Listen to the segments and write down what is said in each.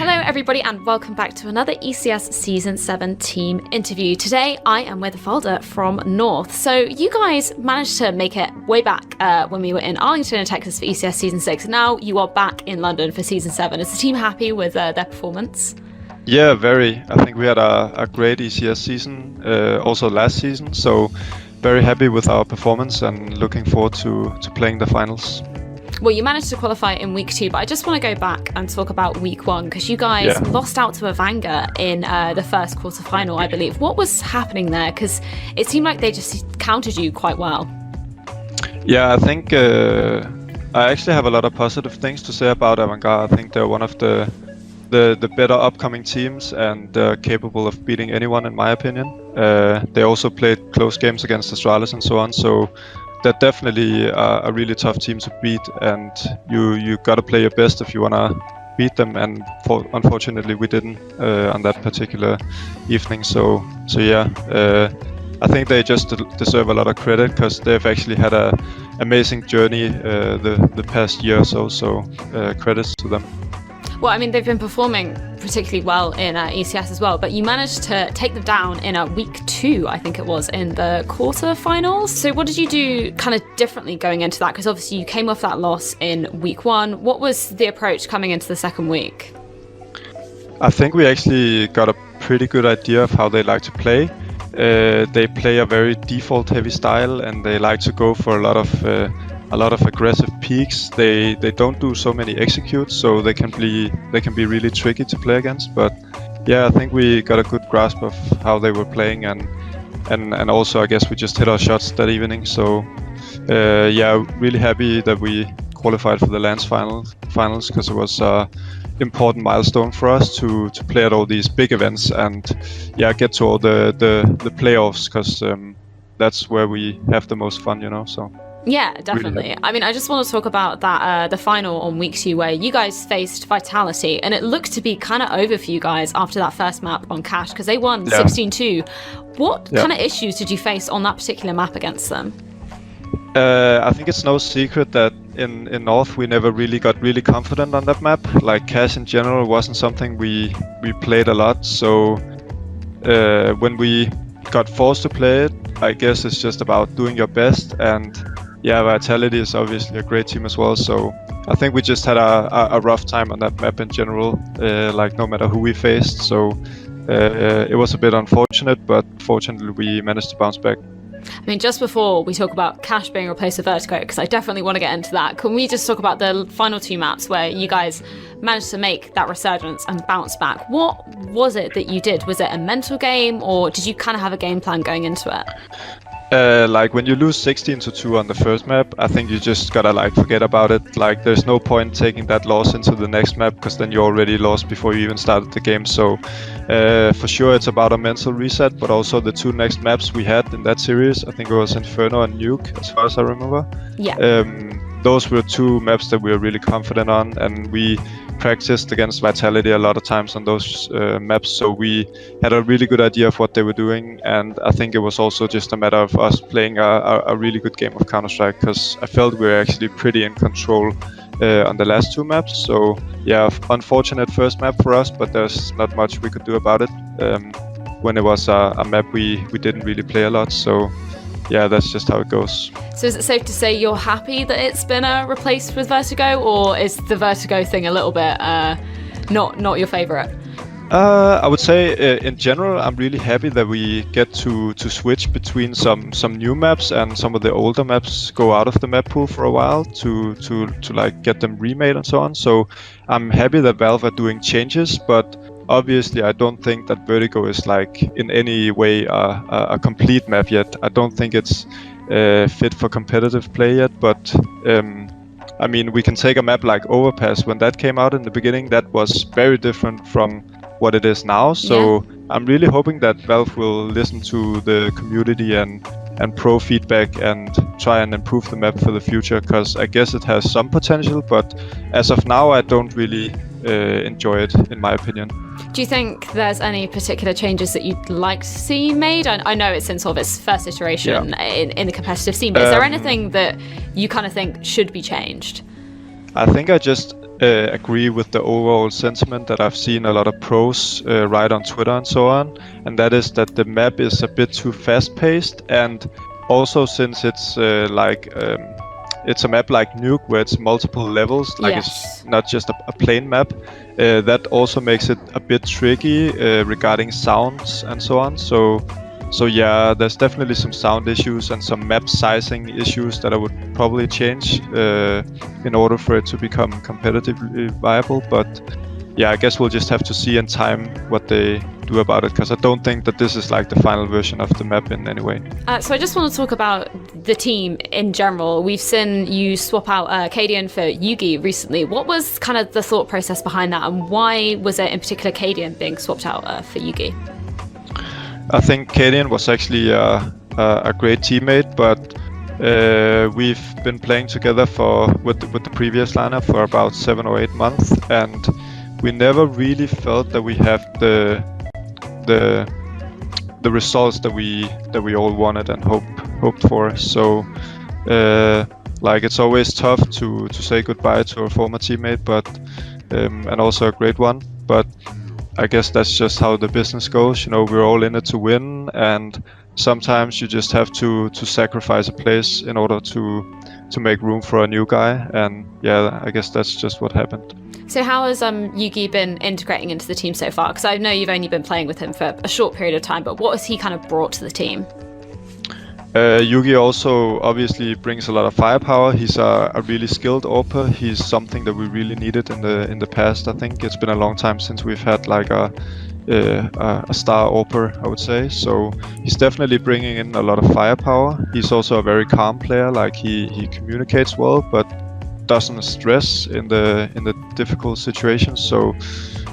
Hello everybody and welcome back to another ECS Season 7 team interview. Today I am with Valde from North. So you guys managed to make it way back when we were in Arlington, Texas for ECS Season 6. Now you are back in London for Season 7. Is the team happy with their performance? Yeah, very. I think we had a great ECS season, also last season, so very happy with our performance and looking forward to playing the finals. Well, you managed to qualify in week 2, but I just want to go back and talk about week 1 because you guys lost out to a Vanguard in the first quarterfinal, I believe. What was happening there? Because it seemed like they just countered you quite well. Yeah, I think I actually have a lot of positive things to say about Vanguard. I think they're one of the better upcoming teams and capable of beating anyone, in my opinion. They also played close games against Astralis and so on, so they're definitely a really tough team to beat, and you gotta play your best if you wanna beat them. And unfortunately, we didn't on that particular evening. So yeah, I think they just deserve a lot of credit because they've actually had a amazing journey the past year or so. So credits to them. Well, I mean, they've been performing particularly well in ECS as well, but you managed to take them down in week 2, I think it was, in the quarterfinals. So what did you do kind of differently going into that? Because obviously you came off that loss in week 1. What was the approach coming into the second week? I think we actually got a pretty good idea of how they like to play. They play a very default-heavy style, and they like to go for a lot of aggressive peaks. They don't do so many executes, so they can be really tricky to play against. But yeah, I think we got a good grasp of how they were playing, and also I guess we just hit our shots that evening. So yeah, really happy that we qualified for the Lands finals because it was an important milestone for us to play at all these big events and get to all the playoffs, because that's where we have the most fun, so. Yeah, definitely. Really, I mean, I just want to talk about that the final on week 2 where you guys faced Vitality, and it looked to be kind of over for you guys after that first map on Cash because they won 16-2. What kind of issues did you face on that particular map against them? I think it's no secret that in North we never really got really confident on that map. Like Cash in general wasn't something we played a lot, so when we got forced to play it, I guess it's just about doing your best. And yeah, Vitality is obviously a great team as well, so I think we just had a rough time on that map in general, like no matter who we faced. So it was a bit unfortunate, but fortunately we managed to bounce back. I mean, just before we talk about Cash being replaced with Vertigo, because I definitely want to get into that, can we just talk about the final 2 maps where you guys managed to make that resurgence and bounce back? What was it that you did? Was it a mental game, or did you kind of have a game plan going into it? Like when you lose 16-2 on the first map, I think you just gotta forget about it. Like there's no point taking that loss into the next map because then you already lost before you even started the game. So for sure it's about a mental reset, but also the 2 next maps we had in that series, I think it was Inferno and Nuke as far as I remember. Yeah. Those were 2 maps that we were really confident on, and we practiced against Vitality a lot of times on those maps, so we had a really good idea of what they were doing. And I think it was also just a matter of us playing a really good game of Counter-Strike, because I felt we were actually pretty in control on the last 2 maps. So yeah, unfortunate first map for us, but there's not much we could do about it when it was a map we didn't really play a lot. So yeah, that's just how it goes. So is it safe to say you're happy that it's been replaced with Vertigo, or is the Vertigo thing a little bit not your favourite? I would say in general, I'm really happy that we get to switch between some new maps, and some of the older maps go out of the map pool for a while to like get them remade and so on. So I'm happy that Valve are doing changes, but obviously I don't think that Vertigo is like in any way a complete map yet. I don't think it's fit for competitive play yet, but I mean, we can take a map like Overpass. When that came out in the beginning, that was very different from what it is now. So I'm really hoping that Valve will listen to the community and pro feedback and try and improve the map for the future, because I guess it has some potential, but as of now I don't really enjoy it, in my opinion. Do you think there's any particular changes that you'd like to see made? I know it's in sort of its first iteration in the competitive scene, but is there anything that you kind of think should be changed? I think I just agree with the overall sentiment that I've seen a lot of pros write on Twitter and so on, and that is that the map is a bit too fast-paced, and also since it's it's a map like Nuke where it's multiple levels, like it's not just a plain map, that also makes it a bit tricky regarding sounds and so on. So yeah, there's definitely some sound issues and some map sizing issues that I would probably change in order for it to become competitively viable. But yeah, I guess we'll just have to see in time what they do about it, because I don't think that this is like the final version of the map in any way. So I just want to talk about the team in general. We've seen you swap out Akkadian for Yugi recently. What was kind of the thought process behind that, and why was it in particular Akkadian being swapped out for Yugi? I think Akkadian was actually a great teammate, but we've been playing together with the previous lineup for about 7 or 8 months, and we never really felt that we have the results that we all wanted and hoped for. So like it's always tough to say goodbye to a former teammate, but and also a great one. But I guess that's just how the business goes. You know, we're all in it to win, and sometimes you just have to sacrifice a place in order to make room for a new guy. And yeah, I guess that's just what happened. So how has Yugi been integrating into the team so far? Because I know you've only been playing with him for a short period of time, but what has he kind of brought to the team? Yugi also obviously brings a lot of firepower. He's a really skilled AWPer. He's something that we really needed in the past. I think it's been a long time since we've had like a star AWPer, I would say. So he's definitely bringing in a lot of firepower. He's also a very calm player. Like he communicates well, but doesn't stress in the difficult situations. So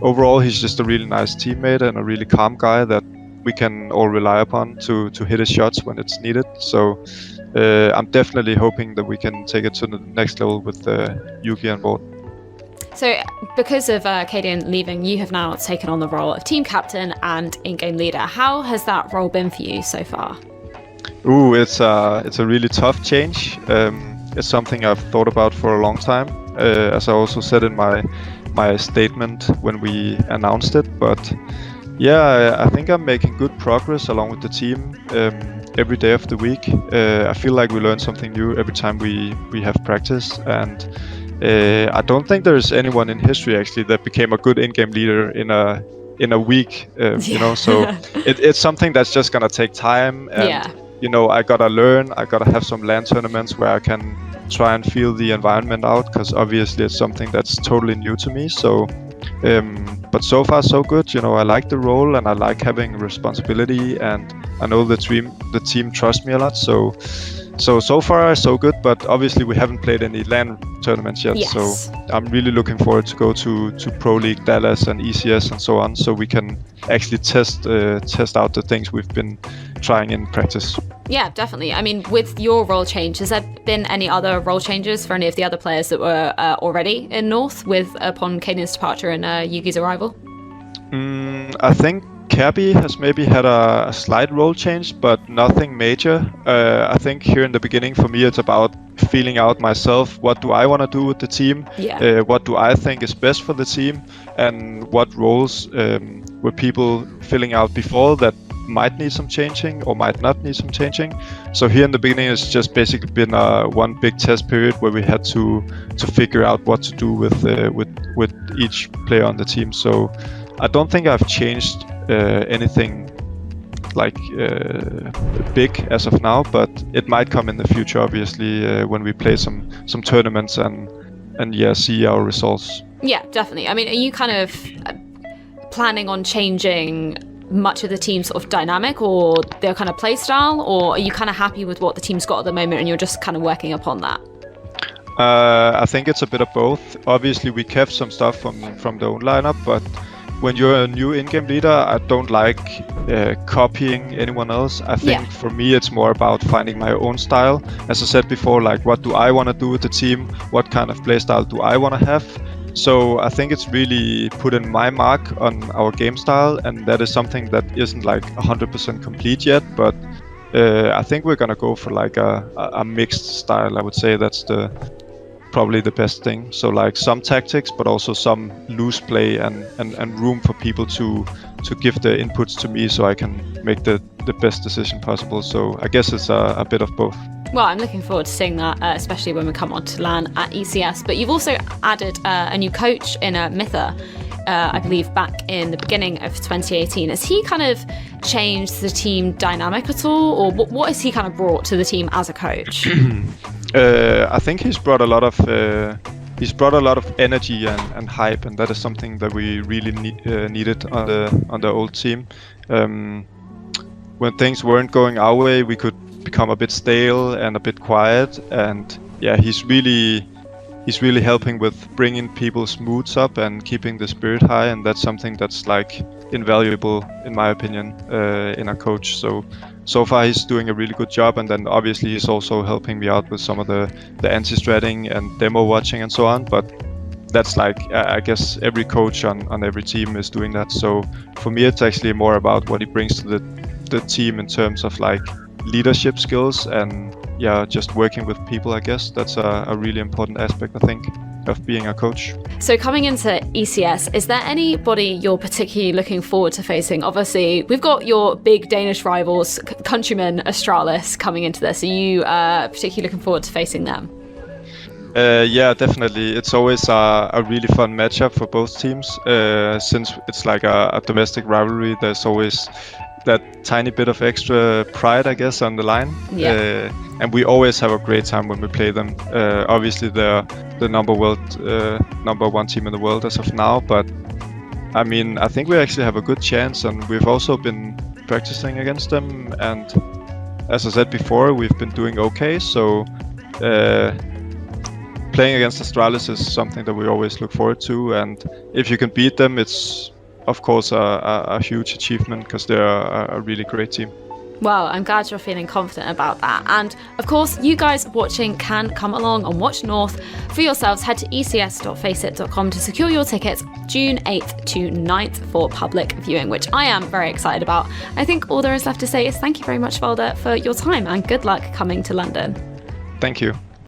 overall, he's just a really nice teammate and a really calm guy that we can all rely upon to hit his shots when it's needed. So I'm definitely hoping that we can take it to the next level with Yugi on board. So because of Akkadian leaving, you have now taken on the role of team captain and in-game leader. How has that role been for you so far? Ooh, it's a really tough change. It's something I've thought about for a long time, as I also said in my statement when we announced it. But yeah, I think I'm making good progress along with the team every day of the week. I feel like we learn something new every time we have practice, and I don't think there's anyone in history actually that became a good in-game leader in a week. You know, so it's something that's just gonna take time. And, you know, I gotta learn. I gotta have some LAN tournaments where I can try and feel the environment out, because obviously it's something that's totally new to me. So. But so far so good. You know, I like the role and I like having responsibility, and I know the team trusts me a lot. So far so good. But obviously we haven't played any LAN tournaments yet. Yes. So I'm really looking forward to go to Pro League, Dallas, and ECS and so on, so we can actually test out the things we've been trying in practice. Yeah, definitely. I mean, with your role change, has there been any other role changes for any of the other players that were already in North upon Akkadian's departure and Yugi's arrival? I think Kirby has maybe had a slight role change, but nothing major. I think here in the beginning for me it's about feeling out myself. What do I want to do with the team? Yeah. What do I think is best for the team? And what roles were people filling out before that might need some changing or might not need some changing? So here in the beginning it's just basically been one big test period where we had to figure out what to do with each player on the team. So I don't think I've changed anything like big as of now, but it might come in the future, obviously, when we play some tournaments and yeah, see our results. Yeah, definitely. I mean, are you kind of planning on changing much of the team sort of dynamic or their kind of play style, or are you kind of happy with what the team's got at the moment and you're just kind of working upon that? I think it's a bit of both. Obviously, we kept some stuff from the own lineup, but when you're a new in-game leader, I don't like copying anyone else. I think for me it's more about finding my own style. As I said before, like what do I want to do with the team? What kind of playstyle do I want to have? So I think it's really put in my mark on our game style, and that is something that isn't like 100% complete yet, but I think we're gonna go for like a mixed style. I would say that's probably the best thing. So like some tactics, but also some loose play and room for people to give their inputs to me so I can make the best decision possible. So I guess it's a bit of both. Well, I'm looking forward to seeing that, especially when we come on to LAN at ECS. But you've also added a new coach in Mitha, I believe back in the beginning of 2018. Has he kind of changed the team dynamic at all? Or what has he kind of brought to the team as a coach? I think he's brought a lot of energy and hype, and that is something that we really needed on the old team. When things weren't going our way, we could become a bit stale and a bit quiet, and yeah, he's really helping with bringing people's moods up and keeping the spirit high, and that's something that's like invaluable in my opinion in a coach. So far he's doing a really good job, and then obviously he's also helping me out with some of the anti-stratting and demo watching and so on, but that's like I guess every coach on every team is doing that. So for me it's actually more about what he brings to the team in terms of like leadership skills and just working with people. I guess that's a really important aspect, I think, of being a coach. So coming into ECS, is there anybody you're particularly looking forward to facing? Obviously, we've got your big Danish rivals, countrymen Astralis, coming into this. Are you particularly looking forward to facing them? Yeah, definitely. It's always a really fun matchup for both teams. Since it's like a domestic rivalry, there's always that tiny bit of extra pride, I guess, on the line. Yeah. And we always have a great time when we play them. Obviously, they're the number one team in the world as of now, but I mean, I think we actually have a good chance, and we've also been practicing against them, and as I said before, we've been doing okay. So playing against Astralis is something that we always look forward to, and if you can beat them, it's of course a huge achievement, because they're a really great team. Well, I'm glad you're feeling confident about that. And of course, you guys watching can come along and watch North for yourselves. Head to ecs.faceit.com to secure your tickets June 8th to 9th for public viewing, which I am very excited about. I think all there is left to say is thank you very much, Valde, for your time, and good luck coming to London. Thank you.